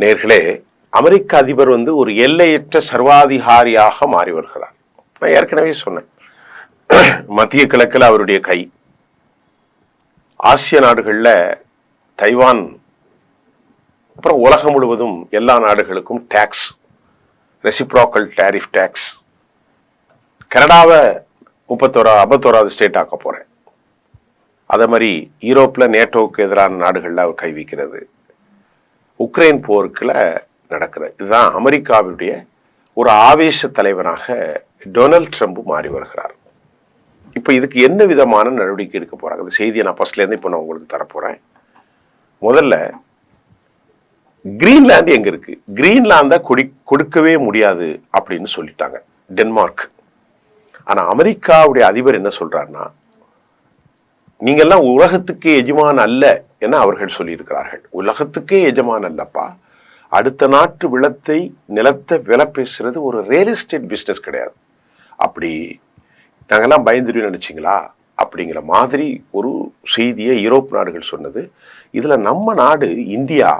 நேர்களே, அமெரிக்க அதிபர் ஒரு எல்லையற்ற சர்வாதிகாரியாக மாறி வருகிறார். நான் ஏற்கனவே சொன்னேன், மத்திய கிழக்கில் அவருடைய கை, ஆசிய நாடுகள்ல தைவான், அப்புறம் உலகம் முழுவதும் எல்லா நாடுகளுக்கும் டாக்ஸ், ரெசிப்ரோக்கல் டாரிஃப் டாக்ஸ். கனடாவை 51வது ஸ்டேட் ஆக்க போறேன். அதே மாதிரி யூரோப்ல நேட்டோவுக்கு எதிரான நாடுகள்ல அவர் கை வைக்கிறது, உக்ரைன் போருக்குல நடக்கிறது. இதுதான் அமெரிக்காவுடைய ஒரு ஆவேச தலைவனாக டொனால்ட் ட்ரம்ப் மாறி வருகிறார். இப்ப இதுக்கு என்ன விதமான நடவடிக்கை எடுக்க போறாங்க, இந்த செய்தியை நான் ஃபர்ஸ்ட்ல இருந்து இப்ப நான் உங்களுக்கு தரப்போறேன். முதல்ல, கிரீன்லாந்து எங்க இருக்கு? கிரீன்லாந்த கொடுக்கவே முடியாது அப்படின்னு சொல்லிட்டாங்க டென்மார்க். ஆனா அமெரிக்காவுடைய அதிபர் என்ன சொல்றாருன்னா, நீங்கெல்லாம் உலகத்துக்கு எஜமான் அல்ல என அவர்கள் சொல்லியிருக்கிறார்கள். உலகத்துக்கே எஜமான் அல்லப்பா, அடுத்த நாட்டு நிலத்தை விலை பேசுறது ஒரு ரியல் எஸ்டேட் பிசினஸ் கிடையாது. அப்படி நாங்கெல்லாம் பயந்துருன்னு நினைச்சிங்களா அப்படிங்கிற மாதிரி ஒரு செய்தியை யூரோப் நாடுகள் சொன்னது. இதுல நம்ம நாடு இந்தியா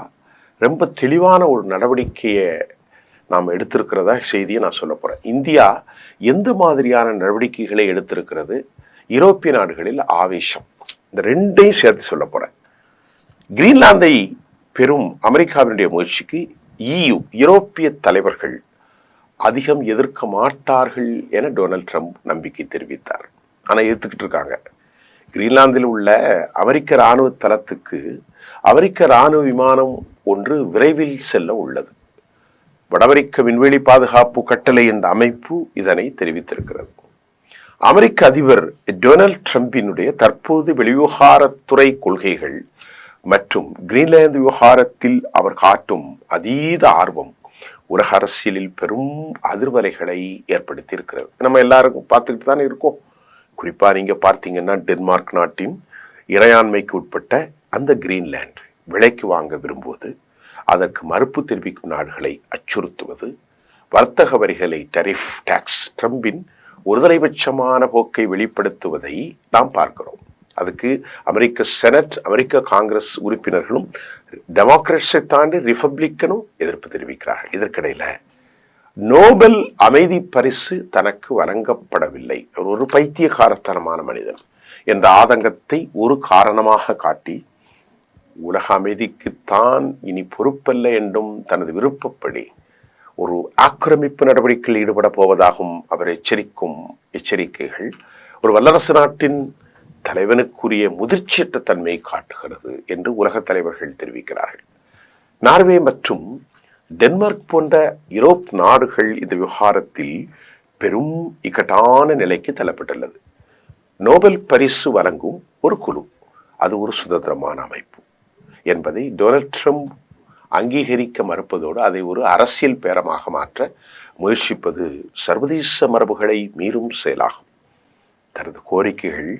ரொம்ப தெளிவான ஒரு நடவடிக்கையை நாம் எடுத்திருக்கிறதா செய்தியை நான் சொல்ல போறேன். இந்தியா எந்த மாதிரியான நடவடிக்கைகளை எடுத்திருக்கிறது, யூரோப்பிய நாடுகளில் ஆவேசம், இந்த ரெண்டையும் சேர்த்து சொல்ல போறேன். கிரீன்லாந்தை பெரும் அமெரிக்காவினுடைய முயற்சிக்கு யூரோப்பிய தலைவர்கள் அதிகம் எதிர்க்க மாட்டார்கள் என டொனால்ட் ட்ரம்ப் நம்பிக்கை தெரிவித்தார். ஆனா எதிர்த்துக்கிட்டு இருக்காங்க. கிரீன்லாந்தில் உள்ள அமெரிக்க இராணுவ தளத்துக்கு அமெரிக்க இராணுவ விமானம் ஒன்று விரைவில் செல்ல உள்ளது. வடஅமெரிக்க விண்வெளி பாதுகாப்பு கட்டளை என்ற அமைப்பு இதனை தெரிவித்திருக்கிறது. அமெரிக்க அதிபர் டொனால்ட் ட்ரம்பினுடைய தற்போது வெளிவிவகாரத்துறை கொள்கைகள் மற்றும் கிரீன்லாந்து விவகாரத்தில் அவர் காட்டும் அதீத ஆர்வம் உலக அரசியலில் பெரும் அதிர்வலைகளை ஏற்படுத்தி இருக்கிறது. நம்ம எல்லாருக்கும் பார்த்துக்கிட்டு தானே இருக்கோம். குறிப்பா நீங்க பார்த்தீங்கன்னா, டென்மார்க் நாட்டின் இறையாண்மைக்கு உட்பட்ட அந்த கிரீன்லாந்து விலைக்கு வாங்க விரும்புவது, அதற்கு மறுப்பு தெரிவிக்கும் நாடுகளை அச்சுறுத்துவது, வர்த்தக வரிகளை டரிஃப் டாக்ஸ், ட்ரம்பின் ஒருதலைபட்சமான போக்கை வெளிப்படுத்துவதை நாம் பார்க்கிறோம். அதுக்கு அமெரிக்க செனட், அமெரிக்க காங்கிரஸ் உறுப்பினர்களும் டெமோக்ராட்ஸை தாண்டி ரிபப்ளிக்கனும் எதிர்ப்பு தெரிவிக்கிறார்கள். இதற்கிடையில நோபல் அமைதி பரிசு தனக்கு வழங்கப்படவில்லை, ஒரு பைத்தியகாரத்தனமான மனிதன் என்ற ஆதங்கத்தை ஒரு காரணமாக காட்டி, உலக அமைதிக்குத்தான் இனி பொறுப்பல்ல என்றும் தனது விருப்பப்படி ஒரு ஆக்கிரமிப்பு நடவடிக்கையில் ஈடுபட போவதாகவும் அவர் எச்சரிக்கும் எச்சரிக்கைகள் ஒரு வல்லரசு நாட்டின் தலைவனுக்குரிய முதிர்ச்சியற்ற தன்மையை காட்டுகிறது என்று உலக தலைவர்கள் தெரிவிக்கிறார்கள். நார்வே மற்றும் டென்மார்க் போன்ற யூரோப் நாடுகள் இந்த விவகாரத்தில் பெரும் இக்கட்டான நிலைக்கு தள்ளப்பட்டுள்ளது. நோபல் பரிசு வழங்கும் ஒரு குழு, அது ஒரு சுதந்திரமான அமைப்பு என்பதை டொனால்ட் ட்ரம்ப் அங்கீகரிக்க மறுப்பதோடு அதை ஒரு அரசியல் பேரமாக மாற்ற முயற்சிப்பது சர்வதேச மரபுகளை மீறும் செயலாகும். தனது கோரிக்கைகள்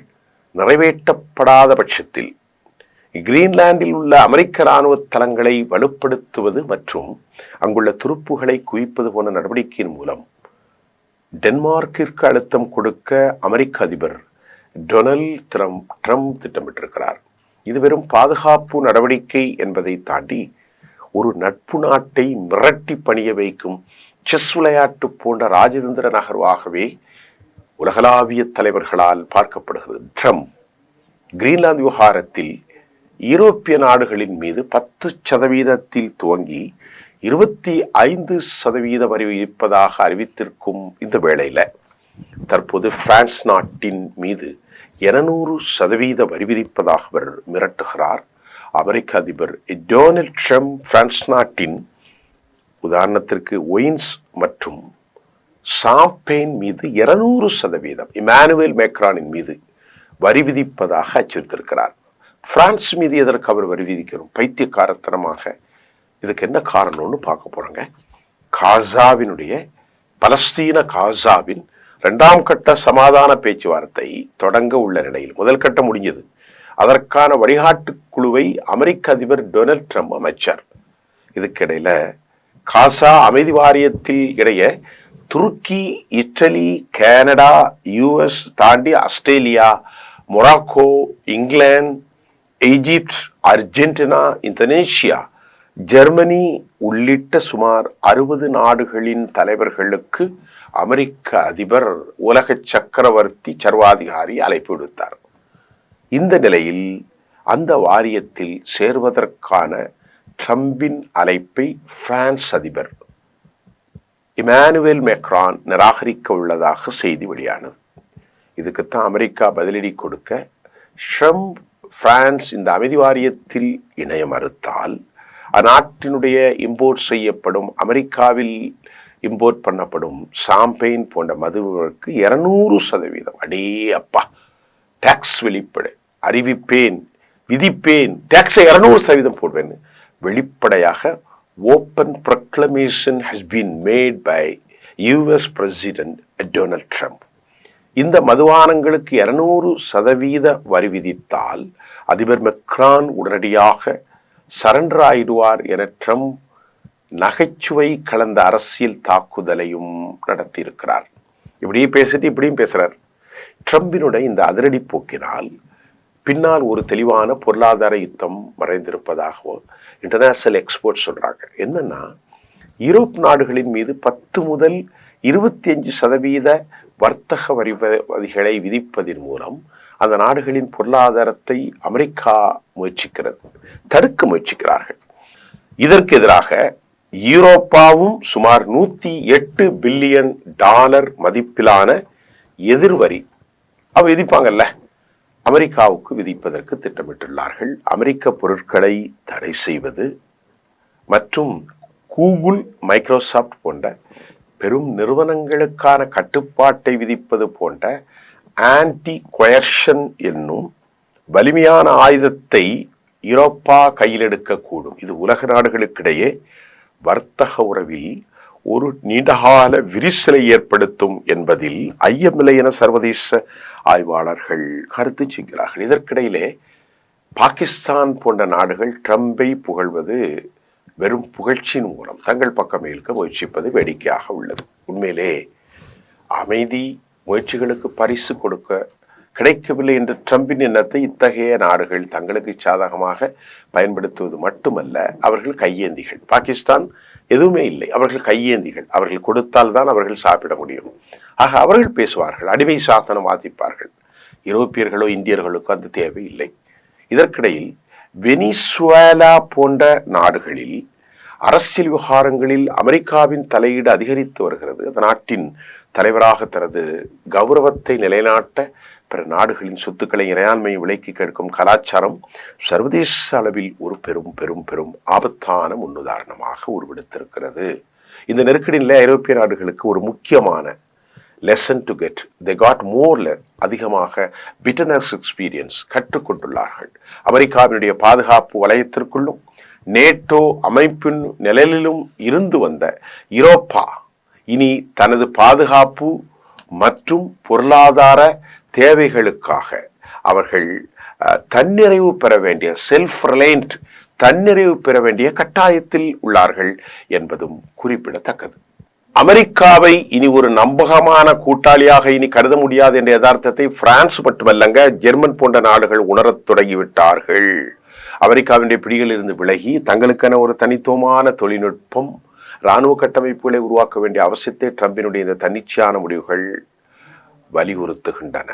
நிறைவேற்றப்படாத பட்சத்தில் கிரீன்லாந்தில் உள்ள அமெரிக்க இராணுவ தளங்களை வலுப்படுத்துவது மற்றும் அங்குள்ள துருப்புகளை குவிப்பது போன்ற நடவடிக்கையின் மூலம் டென்மார்க்கிற்கு அழுத்தம் கொடுக்க அமெரிக்க அதிபர் டொனால்ட் ட்ரம்ப் திட்டமிட்டிருக்கிறார். இது வெறும் பாதுகாப்பு நடவடிக்கை என்பதை தாண்டி ஒரு நட்பு நாட்டை மிரட்டி பணிய வைக்கும் செஸ் விளையாட்டு போன்ற ராஜதந்திர நகர்வாகவே உலகளாவிய தலைவர்களால் பார்க்கப்படுகிறது. ட்ரம்ப் கிரீன்லாந்து விவகாரத்தில் யூரோப்பிய நாடுகளின் மீது 10% துவங்கி 25% வரி விதிப்பதாக அறிவித்திருக்கும் இந்த வேளையில தற்போது பிரான்ஸ் நாட்டின் மீது 200% வரி விதிப்பதாக அவர் மிரட்டுகிறார். அமெரிக்க அதிபர் டொனால்ட் ட்ரம்ப் பிரான்ஸ் நாட்டின் உதாரணத்திற்கு ஒயின்ஸ் மற்றும் சாம்பெயின் மீது 200%, இமானுவேல் மேக்ரானின் மீது வரி விதிப்பதாக அச்சுறுத்திருக்கிறார். பிரான்ஸ் மீது எதற்கு அவர் வரி விதிக்கிறோம்? பைத்தியக்காரத்தனமாக. இதுக்கு என்ன காரணம்னு பார்க்க போறோங்க. பலஸ்தீன காசாவின் 2ஆம் கட்ட சமாதான பேச்சுவார்த்தை தொடங்க உள்ள நிலையில் முதல் கட்டம் முடிஞ்சது. அதற்கான வழிகாட்டு குழுவை அமெரிக்க அதிபர் டொனால்ட் ட்ரம்ப் அமைச்சார். இதுக்கிடையில காசா அமைதி வாரியத்தில் இடையே துருக்கி, இத்தாலி, கனடா, US தாண்டி Australia, Morocco, England, Egypt, Argentina, Indonesia Germany உள்ளிட்ட சுமார் 60 நாடுகளின் தலைவர்களுக்கு அமெரிக்க அதிபர் உலக சக்கரவர்த்தி சர்வாதிகாரி அழைப்பு விடுத்தார். இந்த நிலையில் அந்த வாரியத்தில் சேர்வதற்கான ட்ரம்பின் அழைப்பை பிரான்ஸ் அதிபர் இமானுவேல் மேக்ரான் நிராகரிக்க உள்ளதாக செய்தி வெளியானது. இதுக்குத்தான் அமெரிக்கா பதிலடி கொடுக்க, ட்ரம்ப் பிரான்ஸ் இந்த அமைதி வாரியத்தில் இணைய மறுத்தால் அந்நாட்டினுடைய இம்போர்ட் செய்யப்படும், அமெரிக்காவில் இம்போர்ட் பண்ணப்படும் சாம்பெயின் போன்ற மதுவுக்கு 200% அடே அப்பா டாக்ஸ் வெளிப்படை அறிவிப்பேன், விதிப்பேன், டாக்ஸை 200% போடுவேன் வெளிப்படையாக open proclamation has been made by US president Donald Trump. இந்த மதுபானங்களுக்கு 200% வரி விதித்தால் அதிபர் மெக்ரான் உடனடியாக சரண்டர் ஆயிடுவார் என ட்ரம்ப் நகைச்சுவை கலந்த அரசியல் தாக்குதலையும் நடத்தியிருக்கிறார். இப்படியே பேசிட்டு இப்படியும் பேசுறார். ட்ரம்பினுடைய இந்த அதிரடி போக்கினால் பின்னால் ஒரு தெளிவான பொருளாதார யுத்தம் மறைந்திருப்பதாகவும் இன்டர்நேஷனல் எக்ஸ்பர்ட்ஸ் சொல்றாங்க. என்னன்னா, யூரோப் நாடுகளின் மீது 10 முதல் 25% வர்த்தக வரிகளை விதிப்பதன் மூலம் அந்த நாடுகளின் பொருளாதாரத்தை அமெரிக்கா தடுக்க முயற்சிக்கிறார்கள். இதற்கு எதிராக யூரோப்பாவும் சுமார் $108 பில்லியன் மதிப்பிலான எதிர்வரி விதிப்பாங்கல்ல, அமெரிக்காவுக்கு விதிப்பதற்கு திட்டமிட்டுள்ளார்கள். அமெரிக்க பொருட்களை தடை செய்வது மற்றும் கூகுள், மைக்ரோசாப்ட் போன்ற பெரும் நிறுவனங்களுக்கான கட்டுப்பாட்டை விதிப்பது போன்ற ஆன்டி கொயர்ஷன் என்னும் வலிமையான ஆயுதத்தை யூரோப்பா கையில் எடுக்கக்கூடும். இது உலக நாடுகளுக்கிடையே வர்த்தக உறவில் ஒரு நீண்டகால விரிசலை ஏற்படுத்தும் என்பதில் ஐயமில்லை என சர்வதேச ஆய்வாளர்கள் கருத்து செய்கிறார்கள். இதற்கிடையிலே பாகிஸ்தான் போன்ற நாடுகள் ட்ரம்பை புகழ்வது வெறும் புகழ்ச்சியின் மூலம் தங்கள் பக்கம் இழுக்க முயற்சிப்பது வேடிக்கையாக உள்ளது. உண்மையிலே அமைதி முயற்சிகளுக்கு பரிசு கொடுக்க கிடைக்கவில்லை என்ற ட்ரம்பின் எண்ணத்தை இத்தகைய நாடுகள் தங்களுக்கு சாதகமாக பயன்படுத்துவது மட்டுமல்ல, அவர்கள் கையேந்திகள். பாகிஸ்தான் எதுவுமே இல்லை, அவர்கள் கையேந்திகள். அவர்கள் கொடுத்தால் தான் அவர்கள் சாப்பிட முடியும். ஆக அவர்கள் பேசுவார்கள், அடிமை சாசனம் வாசிப்பார்கள். யூரோப்பியர்களோ இந்தியர்களுக்கோ அந்த தேவை இல்லை. இதற்கிடையில் வெனிசுவேலா போன்ற நாடுகளில் அரசியல் விவகாரங்களில் அமெரிக்காவின் தலையீடு அதிகரித்து வருகிறது. அந்த நாட்டின் தலைவராக தனது கௌரவத்தை நிலைநாட்ட பிற நாடுகளின் சொத்துக்களை இறையாண்மையை விலைக்கு கேட்கும் கலாச்சாரம் சர்வதேச அளவில் ஒரு பெரும் பெரும் பெரும் ஆபத்தான முன்னுதாரணமாக உருவெடுத்திருக்கிறது. இந்த நெருக்கடியில் ஐரோப்பிய நாடுகளுக்கு ஒரு முக்கியமான lesson to get, they got மோர்ல அதிகமாக பிட்டர்னஸ் எக்ஸ்பீரியன்ஸ் கற்றுக்கொண்டுள்ளார்கள். அமெரிக்காவினுடைய பாதுகாப்பு வலயத்திற்குள்ளும் நேட்டோ அமைப்பின் நிழலிலும் இருந்து வந்த யூரோப்பா இனி தனது பாதுகாப்பு மற்றும் பொருளாதார தேவைகளுக்காக அவர்கள் தன்னிறைவு பெற வேண்டிய செல்ஃப் ரிலையன்ட் தன்னிறைவு பெற வேண்டிய கட்டாயத்தில் உள்ளார்கள் என்பதும் குறிப்பிடத்தக்கது. அமெரிக்காவை இனி ஒரு நம்பகமான கூட்டாளியாக இனி கருத முடியாது என்ற யதார்த்தத்தை பிரான்ஸ் மட்டுமல்லங்க, ஜெர்மன் போன்ற நாடுகள் உணரத் தொடங்கிவிட்டார்கள். அமெரிக்காவினுடைய பிடிகளில் இருந்து விலகி தங்களுக்கென ஒரு தனித்துவமான தொழில்நுட்பம், இராணுவ கட்டமைப்புகளை உருவாக்க வேண்டிய அவசியத்தை ட்ரம்பினுடைய இந்த தன்னிச்சையான முடிவுகள் வலியுறுத்துகின்றன.